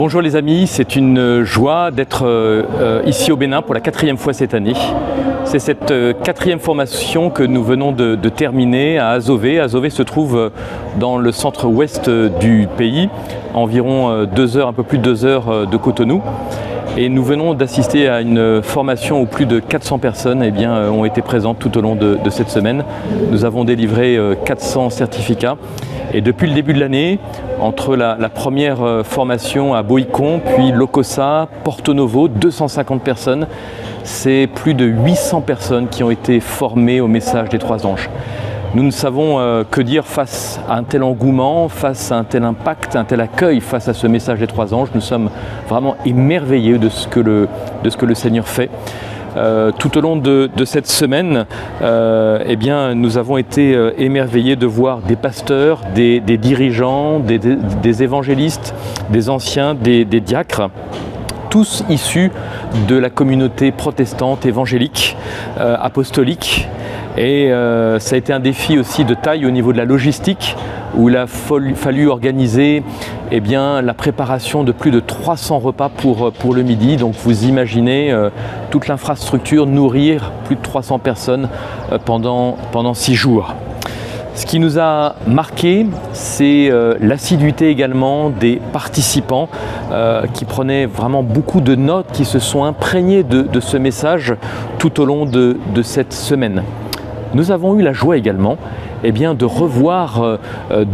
Bonjour les amis, c'est une joie d'être ici au Bénin pour la 4e fois cette année. C'est cette 4e formation que nous venons de terminer à Azové. Azové se trouve dans le centre-ouest du pays, environ 2 heures, un peu plus de 2 heures de Cotonou. Et nous venons d'assister à une formation où plus de 400 personnes ont été présentes tout au long de cette semaine. Nous avons délivré 400 certificats. Et depuis le début de l'année, entre la première formation à Boïcon, puis Lokossa, Porto Novo, 250 personnes, c'est plus de 800 personnes qui ont été formées au message des Trois Anges. Nous ne savons que dire face à un tel engouement, face à un tel impact, un tel accueil face à ce message des Trois Anges. Nous sommes vraiment émerveillés de ce que le Seigneur fait. Tout au long de cette semaine, nous avons été émerveillés de voir des pasteurs, des dirigeants, des évangélistes, des anciens, des diacres, tous issus de la communauté protestante, évangélique, apostolique. Et ça a été un défi aussi de taille au niveau de la logistique, où il a fallu organiser la préparation de plus de 300 repas pour le midi. Donc vous imaginez toute l'infrastructure, nourrir plus de 300 personnes pendant 6 jours. Ce qui nous a marqué, c'est l'assiduité également des participants qui prenaient vraiment beaucoup de notes, qui se sont imprégnés de ce message tout au long de cette semaine. Nous avons eu la joie également de revoir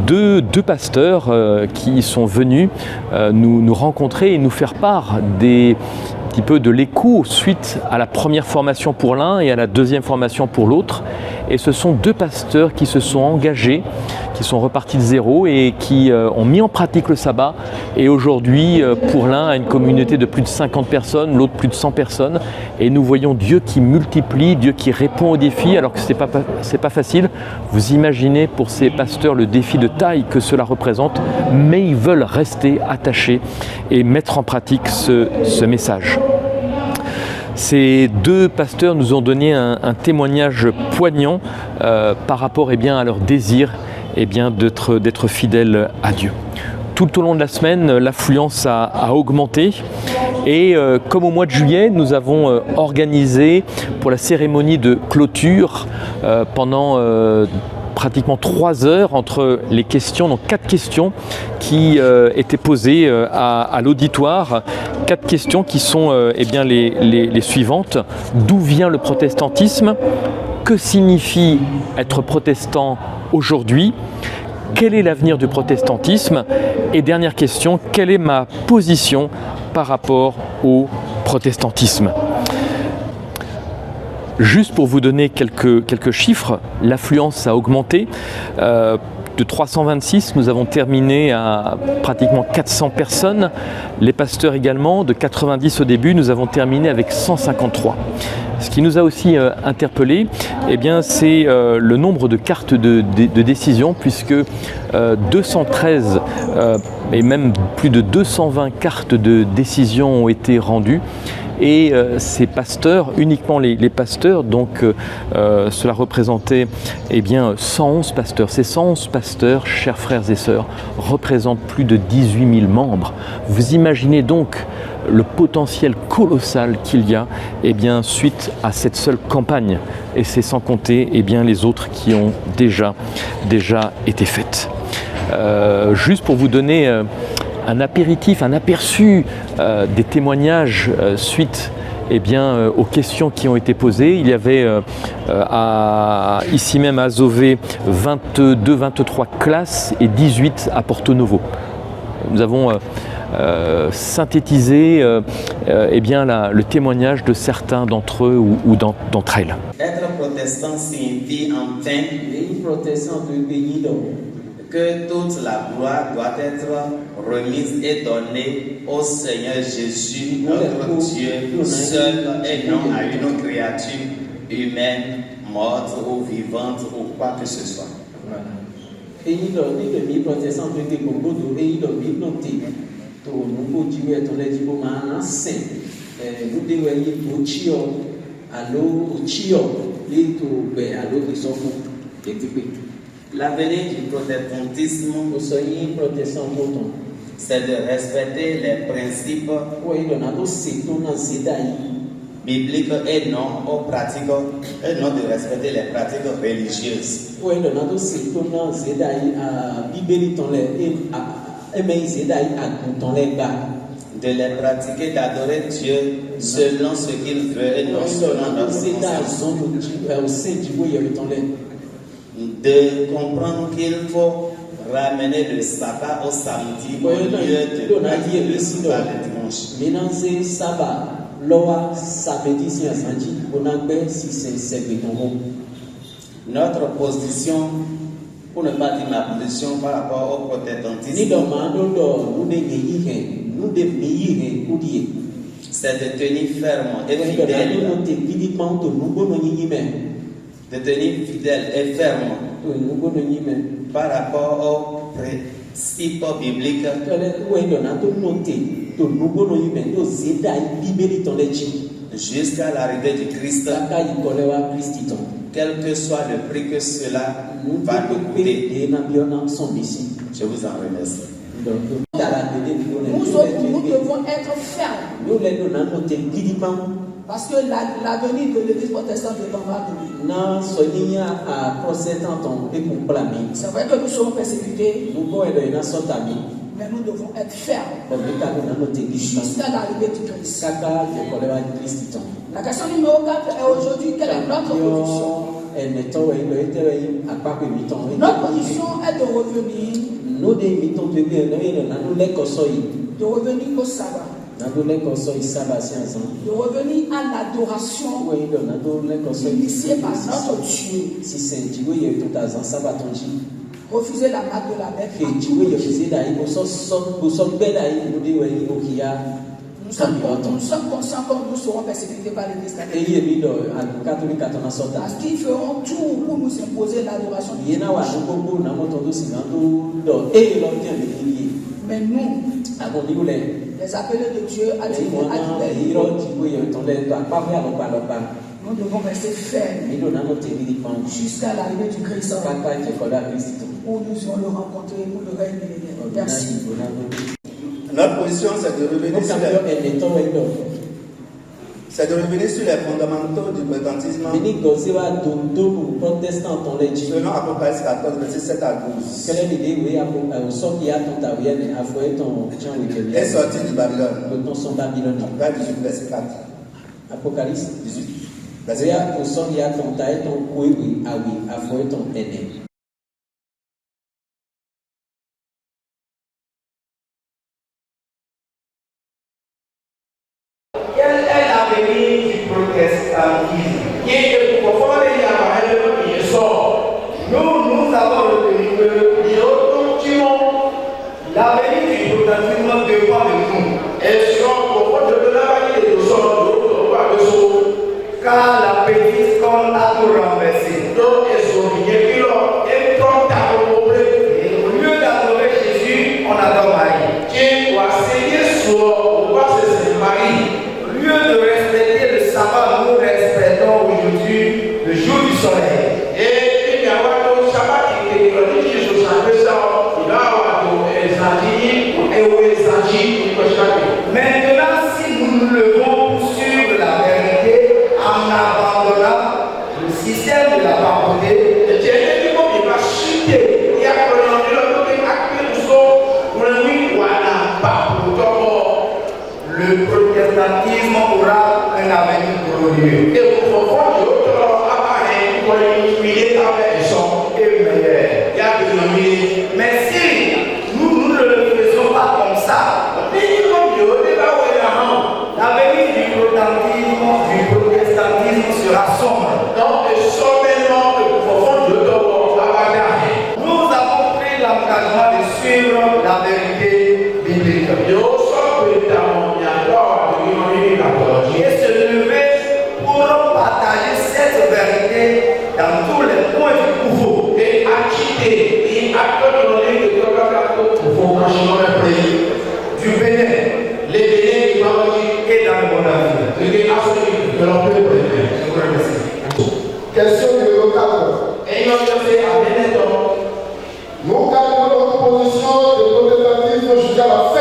deux pasteurs qui sont venus nous rencontrer et nous faire part un petit peu de l'écho suite à la première formation pour l'un et à la deuxième formation pour l'autre. Et ce sont 2 pasteurs qui se sont engagés, qui sont repartis de zéro et qui ont mis en pratique le sabbat. Et aujourd'hui, pour l'un, a une communauté de plus de 50 personnes, l'autre plus de 100 personnes. Et nous voyons Dieu qui multiplie, Dieu qui répond aux défis, alors que c'est pas facile. Vous imaginez pour ces pasteurs le défi de taille que cela représente, mais ils veulent rester attachés et mettre en pratique ce message. Ces 2 pasteurs nous ont donné un témoignage poignant par rapport à leur désir d'être fidèles à Dieu. Tout au long de la semaine, l'affluence a augmenté et comme au mois de juillet, nous avons organisé pour la cérémonie de clôture pendant pratiquement 3 heures entre les questions, donc 4 questions qui étaient posées à l'auditoire. 4 questions qui sont les suivantes. D'où vient le protestantisme? Que signifie être protestant aujourd'hui? Quel est l'avenir du protestantisme? Et dernière question, quelle est ma position par rapport au protestantisme? Juste pour vous donner quelques chiffres, l'affluence a augmenté. De 326, nous avons terminé à pratiquement 400 personnes. Les pasteurs également, de 90 au début, nous avons terminé avec 153. Ce qui nous a aussi interpellés, c'est le nombre de cartes de décision, puisque 213 et même plus de 220 cartes de décision ont été rendues. Et ces pasteurs, uniquement les pasteurs, donc cela représentait 111 pasteurs. Ces 111 pasteurs, chers frères et sœurs, représentent plus de 18 000 membres. Vous imaginez donc le potentiel colossal qu'il y a suite à cette seule campagne. Et c'est sans compter les autres qui ont déjà été faites. Juste pour vous donner un apéritif, un aperçu des témoignages suite aux questions qui ont été posées. Il y avait ici même à Azové 23 classes et 18 à Porto Novo. Nous avons synthétisé le témoignage de certains d'entre eux ou d'entre elles. Être protestant signifie enfin que toute la gloire doit être remise et donnée au Seigneur Jésus, notre Dieu, seul et non à une créature humaine, morte ou vivante ou quoi que ce soit. L'avenir du protestantisme c'est de respecter les principes bibliques et non aux pratiques, et non de respecter les pratiques religieuses. De les pratiquer, d'adorer Dieu selon ce qu'il veut et non selon notre conscience. De comprendre qu'il faut ramener le sabbat au samedi au lieu de pratiquer le sabbat le dimanche. Notre position, pour ne pas dire ma position par rapport au protestantisme, c'est de tenir ferme et fidèle. De tenir fidèle et ferme par rapport aux principes bibliques. Jusqu'à l'arrivée du Christ, quel que soit le prix que cela va nous coûter. Je vous en remercie. Nous devons être fermes. Parce que l'avenir de l'église protestante est en bas de nous. C'est vrai que nous sommes persécutés, mais nous devons être fermes jusqu'à l'arrivée du Christ. La question numéro 4 est aujourd'hui, quelle est notre position? Notre position est de revenir au sabbat. De revenir à l'adoration initiée par notre Dieu. Refuser la marque de la bête. Nous sommes conscients que nous serons persécutés par l'église catholique. Parce qu'ils feront tout pour nous imposer l'adoration de Dieu. Mais nous, les appelés de Dieu, nous devons rester fermes jusqu'à l'arrivée du Christ, où nous irons le rencontrer pour le règne millénaire. Merci. Notre position, c'est de revenir sur les fondamentaux du protestantisme selon Apocalypse 14, verset 7 à 12. Et sorti de Babylone. Apocalypse 18, verset 4. Apocalypse 18, verset 4. Nous avons retenu que l'avenir du protestantisme dépend de nous. Car la bêtise qu'on a tout renversé. Et au lieu d'adorer Jésus, on adore Marie. Au lieu de respecter le sabbat, nous respectons aujourd'hui le jour du soleil. Maintenant, si nous nous levons pour suivre la vérité en abandonnant le système de la pauvreté, le protestantisme aura un avenir glorieux et meilleur. Mais si nous ne le faisons pas comme ça, l'avenir du protestantisme sera sombre. Nous avons pris l'engagement de suivre la vérité biblique et se lever pour partager cette vérité dans tous les points du pouvoir. Du Bénin, et dans le monde entier. Question numéro 4. Nous gardons notre position de protestantisme jusqu'à la fin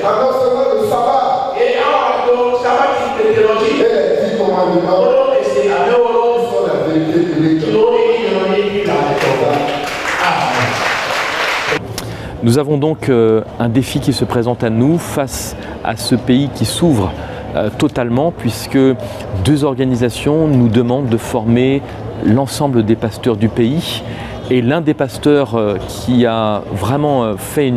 Un enseignement de sabbat. Et un sabbat de théologie. Et les 10 commandements. Et c'est la Qui sont la vérité publique. Nous avons donc un défi qui se présente à nous face à ce pays qui s'ouvre totalement, puisque deux organisations nous demandent de former l'ensemble des pasteurs du pays. Et l'un des pasteurs qui a vraiment fait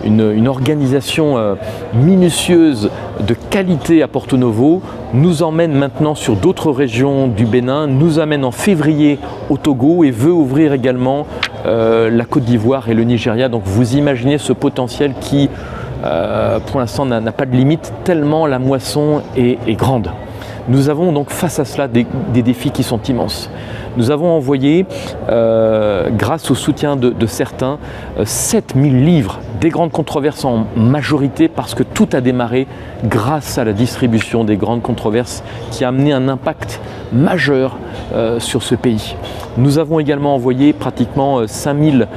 une organisation minutieuse de qualité à Porto Novo nous emmène maintenant sur d'autres régions du Bénin, nous amène en février au Togo et veut ouvrir également la Côte d'Ivoire et le Nigeria. Donc vous imaginez ce potentiel qui pour l'instant n'a pas de limite tellement la moisson est grande. Nous avons donc face à cela des défis qui sont immenses. Nous avons envoyé, grâce au soutien de certains, 7000 livres, des grandes controverses en majorité parce que tout a démarré grâce à la distribution des grandes controverses qui a amené un impact majeur sur ce pays. Nous avons également envoyé pratiquement 5000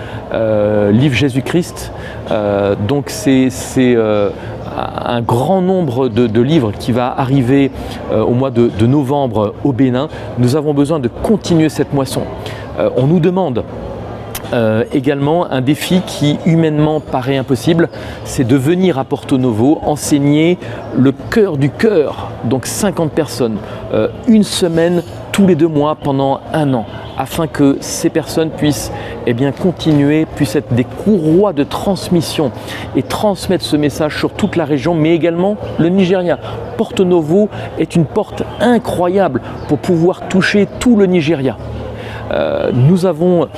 livres Jésus-Christ, donc c'est un grand nombre de livres qui va arriver au mois de novembre au Bénin. Nous avons besoin de continuer cette moisson. On nous demande également un défi qui humainement paraît impossible, c'est de venir à Porto Novo enseigner le cœur du cœur, donc 50 personnes, une semaine tous les 2 mois pendant 1 an, afin que ces personnes puissent continuer, puissent être des courroies de transmission et transmettre ce message sur toute la région, mais également le Nigeria. Porto Novo est une porte incroyable pour pouvoir toucher tout le Nigeria. Nous avons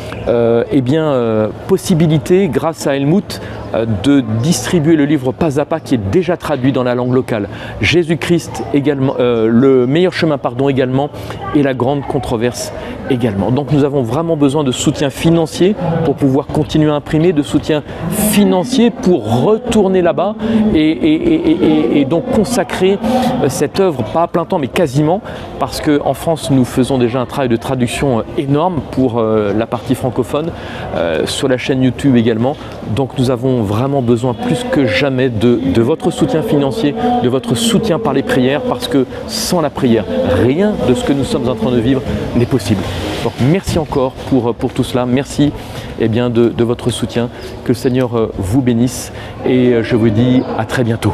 possibilité, grâce à Helmut, de distribuer le livre Pas à Pas qui est déjà traduit dans la langue locale. Jésus-Christ également, le meilleur chemin également, et la grande controverse également. Donc nous avons vraiment besoin de soutien financier pour pouvoir continuer à imprimer, de soutien financier pour retourner là-bas et donc consacrer cette œuvre, pas à plein temps mais quasiment, parce qu'en France nous faisons déjà un travail de traduction énorme pour la partie francophone, sur la chaîne YouTube également. Donc nous avons vraiment besoin plus que jamais de votre soutien financier, de votre soutien par les prières, parce que sans la prière, rien de ce que nous sommes en train de vivre n'est possible. Donc merci encore pour tout cela, merci de votre soutien, que le Seigneur vous bénisse et je vous dis à très bientôt.